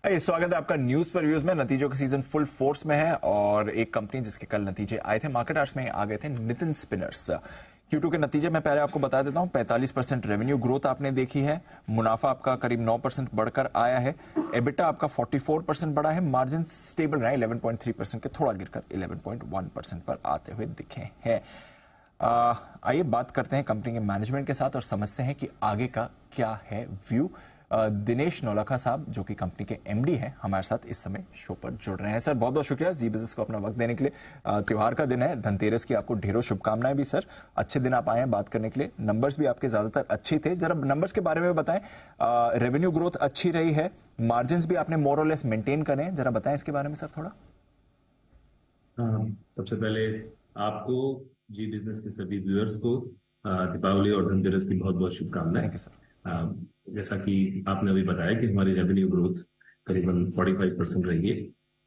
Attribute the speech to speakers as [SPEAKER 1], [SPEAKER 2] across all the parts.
[SPEAKER 1] स्वागत है आपका न्यूज पर व्यूज में। नतीजों का सीजन फुल फोर्स में है और एक कंपनी जिसके कल नतीजे आए थे मार्केट आवर्स में आ गए थे, नितिन स्पिनर्स। Q2 के नतीजे मैं पहले आपको बता देता हूं। 45% रेवेन्यू ग्रोथ आपने देखी है, मुनाफा आपका करीब 9% बढ़कर आया है, एबिटा आपका 44% बढ़ा है, मार्जिन स्टेबल रहा 11.3% के, थोड़ा गिरकर 11.1% पर आते हुए दिखे हैं। आइए बात करते हैं कंपनी के मैनेजमेंट के साथ और समझते हैं कि आगे का क्या है व्यू। दिनेश नौलखा साहब जो कि कंपनी के एमडी हैं हमारे साथ इस समय शो पर जुड़ रहे हैं। सर बहुत बहुत शुक्रिया जी बिजनेस को अपना वक्त देने के लिए। त्योहार का दिन है, धनतेरस की आपको ढेरों शुभकामनाएं भी सर। अच्छे दिन आप आए हैं बात करने के लिए। नंबर्स भी आपके ज्यादातर अच्छे थे, जरा नंबर्स के बारे में बताएं। रेवेन्यू ग्रोथ अच्छी रही है, मार्जिन भी आपने मोर और लेस मेंटेन करे हैं, जरा बताएं इसके बारे में सर थोड़ा।
[SPEAKER 2] सबसे पहले आपको जी बिजनेस के सभी व्यूअर्स को दीपावली और धनतेरस की बहुत बहुत शुभकामनाएं।
[SPEAKER 1] Thank you sir.
[SPEAKER 2] जैसा कि आपने अभी बताया कि हमारी रेवेन्यू ग्रोथ करीबन 45% रही है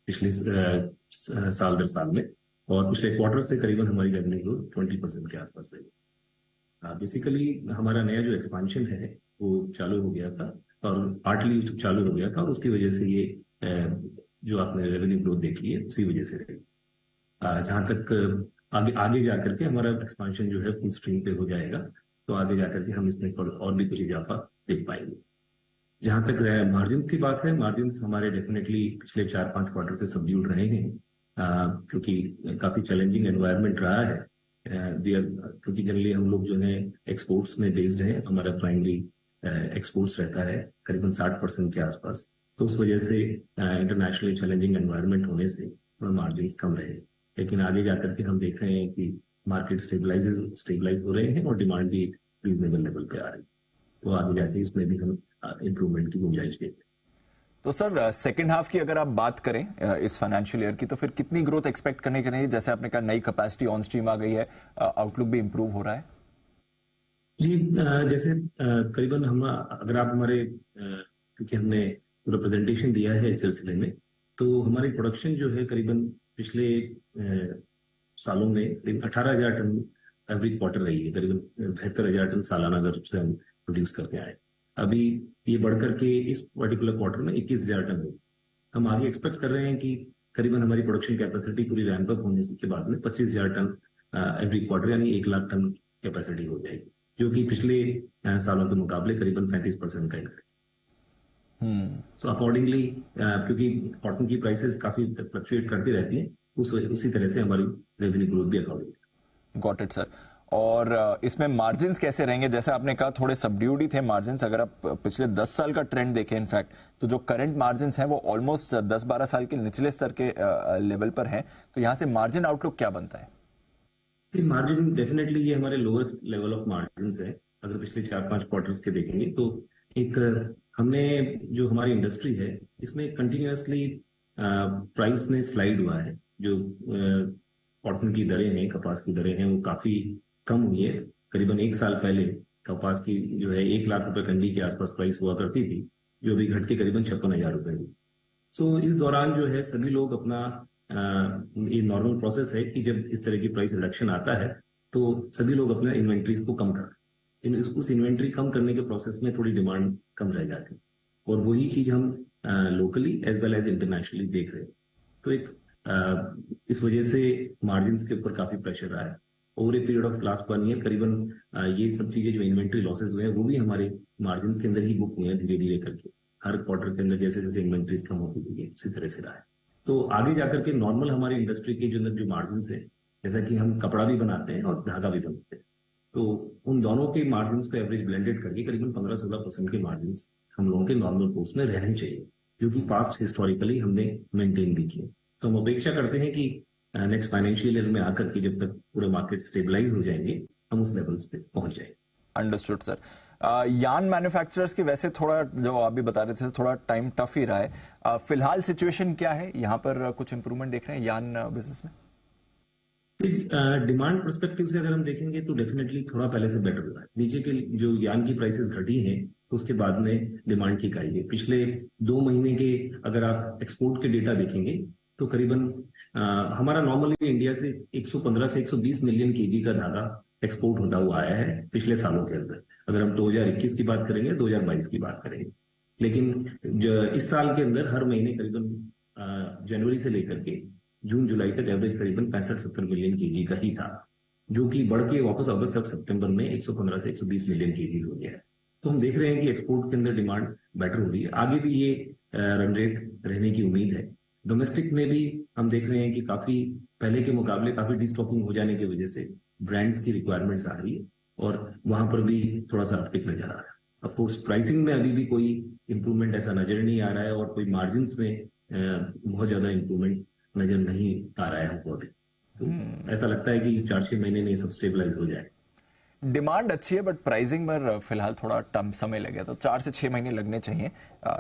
[SPEAKER 2] पिछले साल दर साल में, और पिछले क्वार्टर से करीबन हमारी रेवेन्यू ग्रोथ 20% के आसपास रही है। बेसिकली हमारा नया जो एक्सपांशन है वो चालू हो गया था और पार्टली चालू हो गया था, और उसकी वजह से ये जो आपने रेवेन्यू ग्रोथ देखी है उसी वजह से रही। जहां तक आगे जाकर के हमारा एक्सपांशन जो है फुल स्ट्रीम पे हो जाएगा, तो आगे जाकर के हम इसमें और भी कुछ इजाफा देख पाएंगे। जहां तक मार्जिन्स की बात है, मार्जिन्स हमारे डेफिनेटली पिछले 4-5 क्वार्टर से सबड्यूड रहे हैं, क्योंकि काफी चैलेंजिंग एनवायरनमेंट रहा है। क्योंकि जनरली हम लोग जो है एक्सपोर्ट्स में बेस्ड है, हमारा प्राइमरी एक्सपोर्ट्स रहता है करीबन 60% के आसपास, तो उस वजह से इंटरनेशनली चैलेंजिंग एनवायरनमेंट होने से थोड़ा मार्जिन्स कम रहे। लेकिन आगे जाकर के हम देख रहे हैं कि मार्केट स्टेबलाइज हो रहे हैं और डिमांड भी एक रीजनेबल लेवल पे आ रही है, तो आगे जाके इसमें भी हम इंप्रूवमेंट की गुंजाइश देखते हैं।
[SPEAKER 1] तो सर सेकंड हाफ की अगर आप बात करें इस फाइनेंशियल ईयर की, तो फिर कितनी ग्रोथ एक्सपेक्ट करने के लिए? जैसे आपने कहा नई कैपेसिटी ऑन स्ट्रीम आ गई है, आउटलुक भी इंप्रूव हो रहा है।
[SPEAKER 2] जी जैसे करीबन हम अगर आप हमारे क्योंकि हमने पूरा प्रेजेंटेशन दिया है इस सिलसिले में, तो हमारी प्रोडक्शन जो है करीबन पिछले सालों में करीब 18,000 टन एवरी क्वार्टर रही है, करीबन 72,000 टन सालाना दर से हम प्रोड्यूस करके आए। अभी ये बढ़कर के इस पर्टिकुलर क्वार्टर में 21,000 टन हुई। हम आगे एक्सपेक्ट कर रहे हैं कि करीबन हमारी प्रोडक्शन कैपेसिटी पूरी रैंप अप होने के बाद में 25,000 टन एवरी क्वार्टर यानी 1 लाख टन कैपेसिटी हो जाएगी, जो कि पिछले सालों के मुकाबले करीबन 35% का इंक्रीज। तो अकॉर्डिंगली क्योंकि कॉटन की प्राइसेस काफी फ्लक्चुएट करती रहती हैं, उसी तरह से हमारी रेवेन्यू ग्रोथ भी अकॉर्डिंग।
[SPEAKER 1] Got it sir. और इसमें मार्जिन्स कैसे रहेंगे? जैसे आपने कहा थोड़े सबड्यूड ही थे मार्जिन्स। अगर आप पिछले 10 साल का ट्रेंड देखें इनफैक्ट, तो जो करंट मार्जिन्स हैं वो ऑलमोस्ट 10-12 साल के निचले स्तर के लेवल पर हैं, तो यहां से मार्जिन आउटलुक क्या बनता है?
[SPEAKER 2] मार्जिन डेफिनेटली ये हमारे लोएस्ट लेवल ऑफ मार्जिन्स है। अगर पिछले 4-5 क्वार्टर्स के देखेंगे तो एक हमने जो हमारी इंडस्ट्री है इसमें कंटिन्यूअसली प्राइस में स्लाइड हुआ है। जो कॉटन की दरें हैं, कपास की दरें हैं, वो काफी कम हुई है। करीबन 1 साल पहले कपास की जो है 1 लाख रुपए कंडी के आसपास प्राइस हुआ करती थी, जो अभी घट के करीबन 56,000 रुपए हुई। सो इस दौरान जो है सभी लोग अपना ये नॉर्मल प्रोसेस है कि जब इस तरह की प्राइस रिडक्शन आता है तो सभी लोग अपने इन्वेंट्रीज को कम कर, उस इन्वेंट्री कम करने के प्रोसेस में थोड़ी डिमांड कम रह जाती है, और वही चीज हम locally as well as internationally देख रहे हैं। तो एक इस वजह से मार्जिन के ऊपर काफी प्रेशर रहा है over a period of last 1 year. करीबन ये सब चीजें जो इन्वेंट्री लॉसेज हुए हैं वो भी हमारे मार्जिन के अंदर ही बुक हुए हैं धीरे धीरे करके। हर क्वार्टर के अंदर जैसे जैसे इन्वेंट्रीज कम होती गई उसी तरह से रहा है। तो आगे जाकर के नॉर्मल हमारी इंडस्ट्री के जो मार्जिन है, जैसा कि हम कपड़ा भी बनाते हैं और धागा भी बनाते हैं, तो उन दोनों के मार्जिन को एवरेज ब्लेंडेड करके करीबन 15-16% के मार्जिन हम लोगों के नॉर्मल कोर्स में रहने चाहिए, क्योंकि पास्ट हिस्टोरिकली हमने मेंटेन भी किए। तो हम अपेक्षा करते हैं कि नेक्स्ट फाइनेंशियल ईयर में आकर के जब तक पूरे मार्केट स्टेबलाइज हो जाएंगे हम उस लेवल्स पे पहुंच जाएंगे।
[SPEAKER 1] Understood sir. यान मैन्युफैक्चरर्स की वैसे थोड़ा जो आप भी बता रहे थे थोड़ा टाइम टफ ही रहा है, फिलहाल सिचुएशन क्या है यहाँ पर? कुछ इंप्रूवमेंट देख रहे हैं यान बिजनेस में?
[SPEAKER 2] डिमांड परस्पेक्टिव से अगर हम देखेंगे तो डेफिनेटली थोड़ा पहले से बेटर हुआ है। नीचे के जो यान की प्राइसेस घटी हैं तो उसके बाद में डिमांड ठीक आई है। पिछले 2 महीने के अगर आप एक्सपोर्ट के डेटा देखेंगे तो करीबन हमारा नॉर्मली इंडिया से 115 से 120 मिलियन केजी का धागा एक्सपोर्ट होता हुआ आया है पिछले सालों के अंदर। अगर हम 2021 की बात करेंगे, 2022 की बात करेंगे, लेकिन इस साल के अंदर हर महीने करीबन जनवरी से लेकर के जून जुलाई तक एवरेज करीबन 65-70 मिलियन केजी का ही था, जो कि बढ़ के वापस अगस्त तक सितंबर में 115 से 120 मिलियन केजीज हो गया है। तो हम देख रहे हैं कि एक्सपोर्ट के अंदर डिमांड बेटर हो रही है, आगे भी ये रन रेट रहने की उम्मीद है। डोमेस्टिक में भी हम देख रहे हैं कि काफी पहले के मुकाबले काफी डिस्टॉकिंग हो जाने की वजह से ब्रांड्स की रिक्वायरमेंट्स आ रही है और वहां पर भी थोड़ा सा अपटिक नजर आ रहा है। ऑफ कोर्स प्राइसिंग में अभी भी कोई इंप्रूवमेंट ऐसा नजर नहीं आ रहा है और कोई मार्जिन में बहुत ज्यादा इंप्रूवमेंट नजर नहीं आ रहा है हमको अभी। तो ऐसा लगता है कि 4-6 महीने में सब स्टेबलाइज हो जाए।
[SPEAKER 1] डिमांड अच्छी है बट प्राइसिंग पर फिलहाल थोड़ा टम समय लगेगा, तो 4 से 6 महीने लगने चाहिए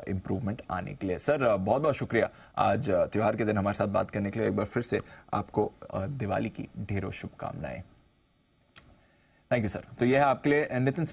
[SPEAKER 1] इंप्रूवमेंट आने के लिए। सर बहुत बहुत शुक्रिया आज त्योहार के दिन हमारे साथ बात करने के लिए। एक बार फिर से आपको दिवाली की ढेरों शुभकामनाएं। Thank you sir. तो यह है आपके लिए नितिन